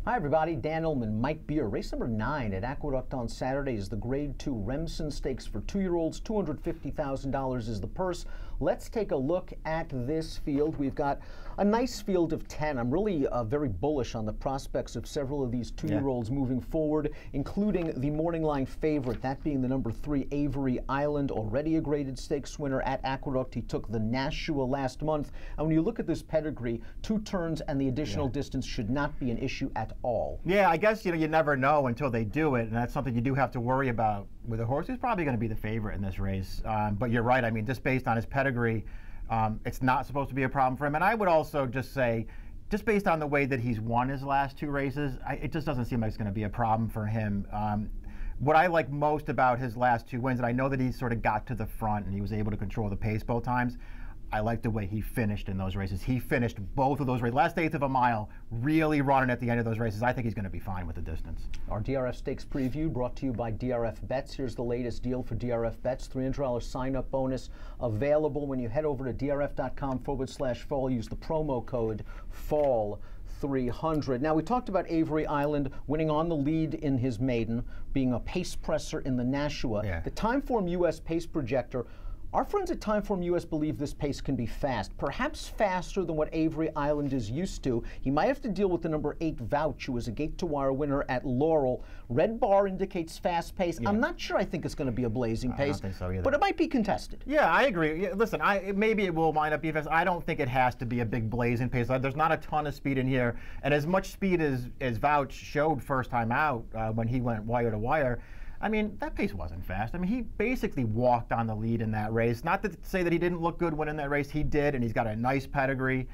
Hi everybody, Dan Illman, Mike Beer. Race number 9 at Aqueduct on Saturday is the Grade 2 Remsen Stakes for 2-year-olds. $250,000 is the purse. Let's take a look at this field. We've got a nice field of 10. I'm really very bullish on the prospects of several of these 2-year-olds moving forward, including the morning line favorite, that being the number 3 Avery Island, already a graded stakes winner at Aqueduct. He took the Nashua last month. And when you look at this pedigree, 2 turns and the additional distance should not be an issue at all. Yeah, I guess you never know until they do it, and that's something you do have to worry about with a horse who's probably going to be the favorite in this race. But you're right. I mean, just based on his pedigree, it's not supposed to be a problem for him. And I would also just say, just based on the way that he's won his last 2 races, it just doesn't seem like it's going to be a problem for him. What I like most about his last 2 wins, and I know that he sort of got to the front and he was able to control the pace both times, I like the way he finished in those races. He finished both of those races, last 1/8 of a mile, really running at the end of those races. I think he's going to be fine with the distance. Our DRF Stakes preview brought to you by DRF Bets. Here's the latest deal for DRF Bets. $300 sign-up bonus available when you head over to drf.com/fall. Use the promo code FALL300. Now, we talked about Avery Island winning on the lead in his maiden, being a pace presser in the Nashua. Yeah. The Timeform US pace projector, our friends at Timeform US believe this pace can be fast, perhaps faster than what Avery Island is used to. He might have to deal with the number 8 Vouch, who was a gate-to-wire winner at Laurel. Red bar indicates fast pace. I'm not sure I think it's going to be a blazing pace, I don't think so either. But it might be contested. Yeah, I agree. Yeah, listen, maybe it will wind up being fast. I don't think it has to be a big blazing pace. There's not a ton of speed in here, and as much speed as Vouch showed first time out when he went wire to wire, I mean, that pace wasn't fast. I mean, he basically walked on the lead in that race. Not to say that he didn't look good winning that race. He did, and he's got a nice pedigree.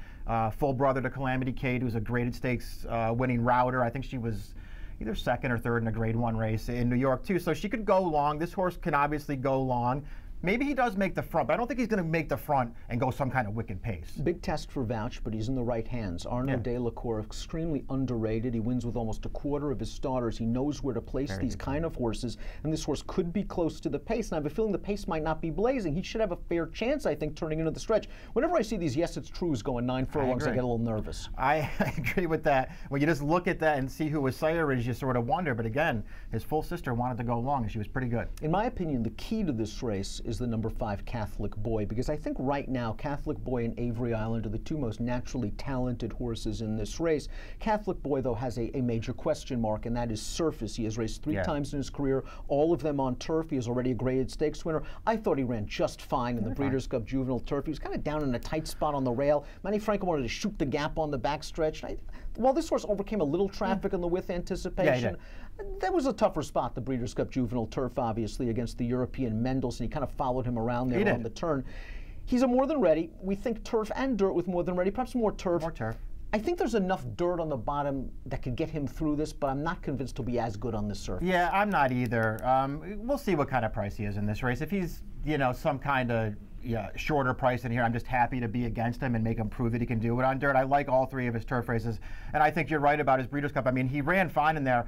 Full brother to Calamity Kate, who's a graded stakes winning router. I think she was either 2nd or 3rd in a Grade 1 race in New York, too. So she could go long. This horse can obviously go long. Maybe he does make the front, but I don't think he's going to make the front and go some kind of wicked pace. Big test for Vouch, but he's in the right hands. Arnaud de la Cour, extremely underrated. He wins with almost 1/4 of his starters. He knows where to place these kind of horses, and this horse could be close to the pace. And I have a feeling the pace might not be blazing. He should have a fair chance, I think, turning into the stretch. Whenever I see these yes, it's trues going 9 furlongs, I get a little nervous. I agree with that. When you just look at that and see who his sire is, you sort of wonder. But again, his full sister wanted to go long, and she was pretty good. In my opinion, the key to this race is the number 5 Catholic Boy, because I think right now Catholic Boy and Avery Island are the 2 most naturally talented horses in this race. Catholic Boy, though, has a major question mark, and that is surface. He has raced 3 times in his career, all of them on turf. He is already a graded stakes winner. I thought he ran just fine in the Breeders' Cup Juvenile Turf. He was kind of down in a tight spot on the rail. Manny Franco wanted to shoot the gap on the backstretch. While this horse overcame a little traffic in the width anticipation, that was a tougher spot, the Breeders' Cup Juvenile Turf, obviously, against the European Mendelssohn. He kind of followed him around there on the turn. He's a more than ready. We think turf and dirt with more than ready, perhaps more turf. More turf. I think there's enough dirt on the bottom that could get him through this, but I'm not convinced he'll be as good on the surface. Yeah, I'm not either. We'll see what kind of price he is in this race. If he's, some kind of shorter price in here, I'm just happy to be against him and make him prove that he can do it on dirt. I like all 3 of his turf races, and I think you're right about his Breeders' Cup. I mean, he ran fine in there.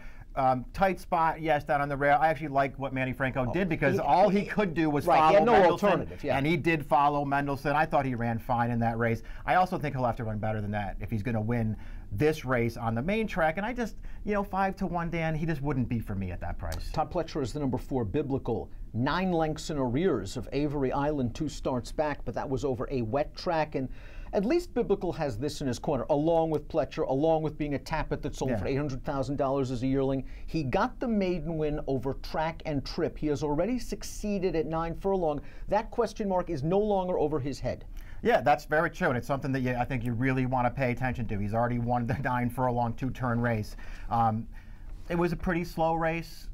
Tight spot, yes, down on the rail. I actually like what Manny Franco did, because all he could do was follow he had no Mendelssohn, alternative, and he did follow Mendelssohn. I thought he ran fine in that race. I also think he'll have to run better than that if he's going to win this race on the main track. And I just, 5-1, Dan, he just wouldn't be for me at that price. Todd Pletcher is the number 4 Biblical. 9 lengths in arrears of Avery Island, 2 starts back, but that was over a wet track. And at least Biblical has this in his corner, along with Pletcher, along with being a Tappet that sold for $800,000 as a yearling. He got the maiden win over track and trip. He has already succeeded at 9 furlong. That question mark is no longer over his head. Yeah, that's very true, and it's something that I think you really want to pay attention to. He's already won the 9 furlong 2-turn race. It was a pretty slow race.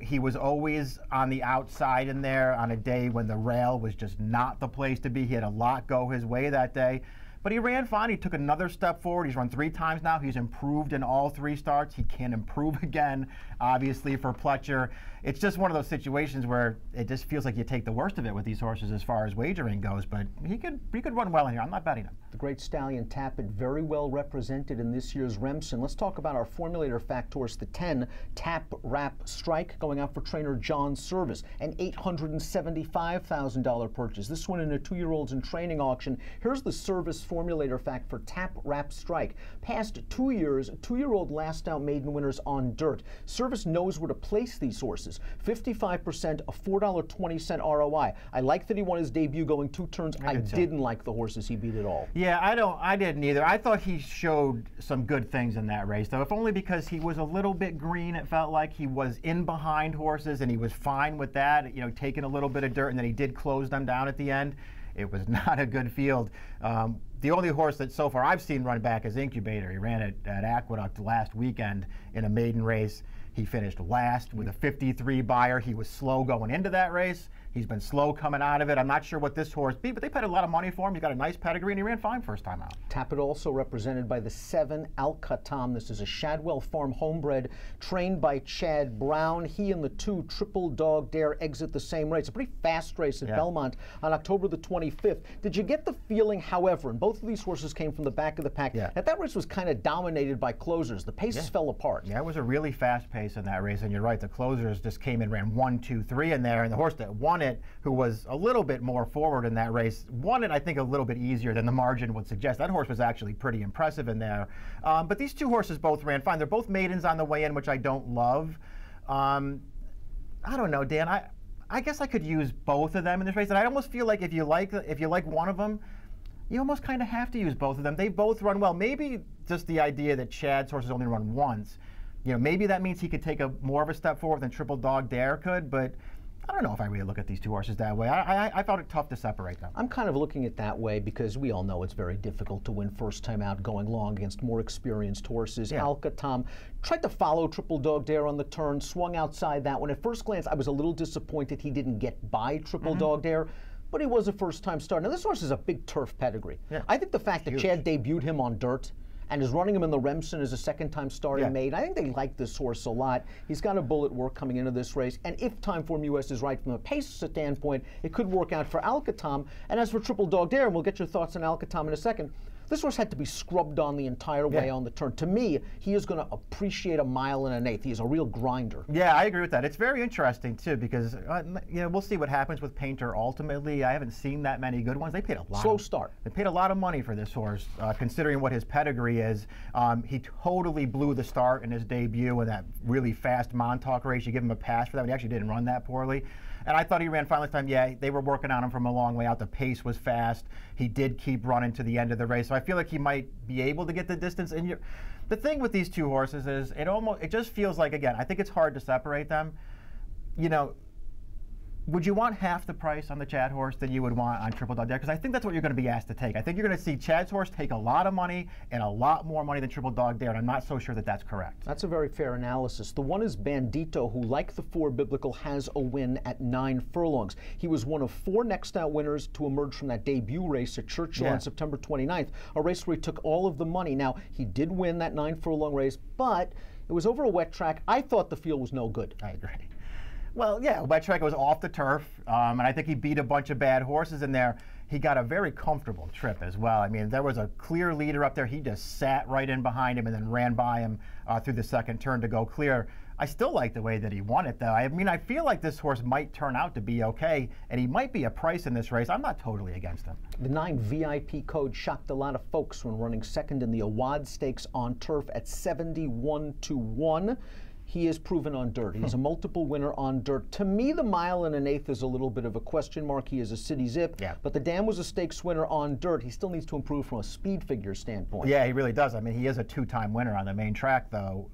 He was always on the outside in there on a day when the rail was just not the place to be. He had a lot go his way that day. But he ran fine. He took another step forward. He's run 3 times now. He's improved in all 3 starts. He can improve again, obviously, for Pletcher. It's just one of those situations where it just feels like you take the worst of it with these horses as far as wagering goes. But he could run well in here. I'm not betting him. The great stallion Tappet, very well represented in this year's Remsen. Let's talk about our formulator fact horse, the 10 Tap Rap Strike, going out for trainer John Service, an $875,000 purchase. This one in a 2-year-olds in training auction. Here's the Service formulator fact for Tap Rap Strike. Past 2 years, 2-year-old last out maiden winners on dirt. Service knows where to place these horses. 55%, a $4.20 ROI. I like that he won his debut going 2 turns. I didn't like the horses he beat at all. Yeah, I didn't either. I thought he showed some good things in that race, though, if only because he was a little bit green. It felt like he was in behind horses, and he was fine with that, you know, taking a little bit of dirt, and then he did close them down at the end. It was not a good field. The only horse that so far I've seen run back is Incubator. He ran at Aqueduct last weekend in a maiden race. He finished last with a 53 buyer. He was slow going into that race. He's been slow coming out of it. I'm not sure what this horse beat, but they paid a lot of money for him. He got a nice pedigree, and he ran fine first time out. Tapit also represented by the 7 Alcatam. This is a Shadwell Farm homebred trained by Chad Brown. He and the 2 Triple Dog Dare exit the same race. A pretty fast race at Belmont on October the 25th. Did you get the feeling, however, and both of these horses came from the back of the pack, that race was kind of dominated by closers. The paces fell apart. Yeah, it was a really fast pace in that race, and you're right, the closers just came in, ran 1, 2, 3 in there, and the horse that won it, who was a little bit more forward in that race, won it, I think, a little bit easier than the margin would suggest. That horse was actually pretty impressive in there. But these 2 horses both ran fine. They're both maidens on the way in, which I don't love. I don't know, Dan. I guess I could use both of them in this race, and I almost feel like if you like one of them, you almost kind of have to use both of them. They both run well. Maybe just the idea that Chad's horses only run once, you know, maybe that means he could take more of a step forward than Triple Dog Dare could, but I don't know if I really look at these 2 horses that way. I found it tough to separate them. I'm kind of looking at that way because we all know it's very difficult to win first time out going long against more experienced horses. Alcatam tried to follow Triple Dog Dare on the turn, swung outside that one. At first glance, I was a little disappointed he didn't get by Triple Dog Dare, but he was a first time starter. Now, this horse is a big turf pedigree. I think the fact that Chad debuted him on dirt and is running him in the Remsen as a second-time starting maiden. I think they like this horse a lot. He's got a bullet work coming into this race, and if Timeform US is right from a pace standpoint, it could work out for Alcatam. And as for Triple Dog Dare, and we'll get your thoughts on Alcatam in a second, this horse had to be scrubbed on the entire way on the turn. To me, he is going to appreciate a 1 1/8. He is a real grinder. Yeah, I agree with that. It's very interesting, too, because you know, we'll see what happens with Painter ultimately. I haven't seen that many good ones. They paid a lot. Slow start. They paid a lot of money for this horse, considering what his pedigree is. He totally blew the start in his debut in that really fast Montauk race. You give him a pass for that. He actually didn't run that poorly. And I thought he ran fine this time. Yeah, they were working on him from a long way out. The pace was fast. He did keep running to the end of the race. So I feel like he might be able to get the distance. And the thing with these 2 horses is it just feels like, again, I think it's hard to separate them. You know, would you want half the price on the Chad horse than you would want on Triple Dog Dare? Because I think that's what you're going to be asked to take. I think you're going to see Chad's horse take a lot of money and a lot more money than Triple Dog Dare, and I'm not so sure that that's correct. That's a very fair analysis. The one is Bandito, who, like the 4 Biblical, has a win at 9 furlongs. He was one of 4 next out winners to emerge from that debut race at Churchill on September 29th, a race where he took all of the money. Now, he did win that 9 furlong race, but it was over a wet track. I thought the field was no good. I agree. Well, yeah, wet track was off the turf, and I think he beat a bunch of bad horses in there. He got a very comfortable trip as well. I mean, there was a clear leader up there. He just sat right in behind him and then ran by him through the second turn to go clear. I still like the way that he won it, though. I mean, I feel like this horse might turn out to be okay, and he might be a price in this race. I'm not totally against him. The 9 VIP code shocked a lot of folks when running second in the Awad Stakes on turf at 71-1. He is proven on dirt. He's a multiple winner on dirt. To me, the 1 1/8 is a little bit of a question mark. He is a city zip, but the Dam was a stakes winner on dirt. He still needs to improve from a speed figure standpoint. Yeah, he really does. I mean, he is a 2-time winner on the main track, though.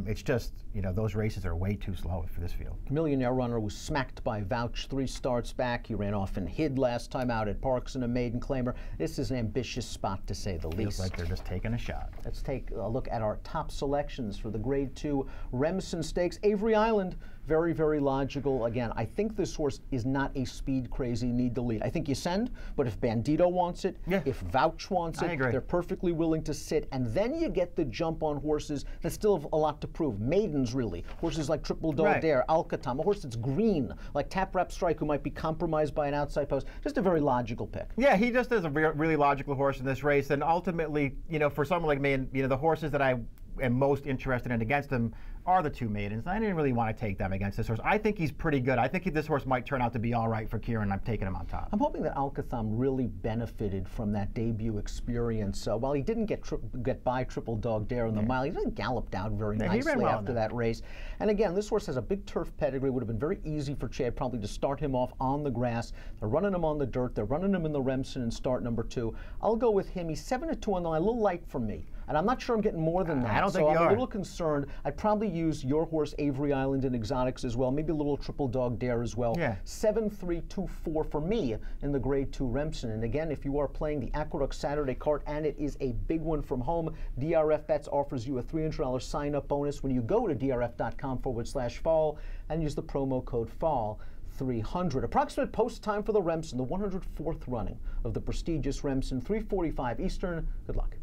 It's just, you know, those races are way too slow for this field. Millionaire Runner was smacked by Vouch 3 starts back. He ran off and hid last time out at Parks in a maiden claimer. This is an ambitious spot, to say the least. Feels like they're just taking a shot. Let's take a look at our top selections for the Grade 2 Remsen Stakes. Avery Island, very, very logical. Again, I think this horse is not a speed crazy need to lead. I think you send, but if Bandito wants it, if Vouch wants it, they're perfectly willing to sit. And then you get the jump on horses that still have a lot to prove. Maidens, really. Horses like Triple Dog Dare, Alcatam, a horse that's green, like Tap Rap Strike, who might be compromised by an outside post. Just a very logical pick. Yeah, he just is a really logical horse in this race. And ultimately, you know, for someone like me, and, you know, the horses that I am most interested in against him are the 2 maidens. I didn't really want to take them against this horse. I think he's pretty good. I think this horse might turn out to be all right for Kieran. I'm taking him on top. I'm hoping that Alcatham really benefited from that debut experience. While he didn't get by Triple Dog Dare in the mile, he really galloped out very nicely after that race. And again, this horse has a big turf pedigree. It would have been very easy for Chad probably to start him off on the grass. They're running him on the dirt. They're running him in the Remsen in start number 2. I'll go with him. He's 7-2 on the line, a little light for me. And I'm not sure I'm getting more than that. I don't think you I'm are. a little concerned. I'd probably use your horse, Avery Island, in exotics as well. Maybe a little Triple Dog Dare as well. Yeah. 7-3-2-4 for me in the Grade 2 Remsen. And again, if you are playing the Aqueduct Saturday card, and it is a big one from home, DRF Bets offers you a $300 sign-up bonus when you go to drf.com/fall and use the promo code FALL300. Approximate post time for the Remsen, the 104th running of the prestigious Remsen, 3:45 Eastern. Good luck.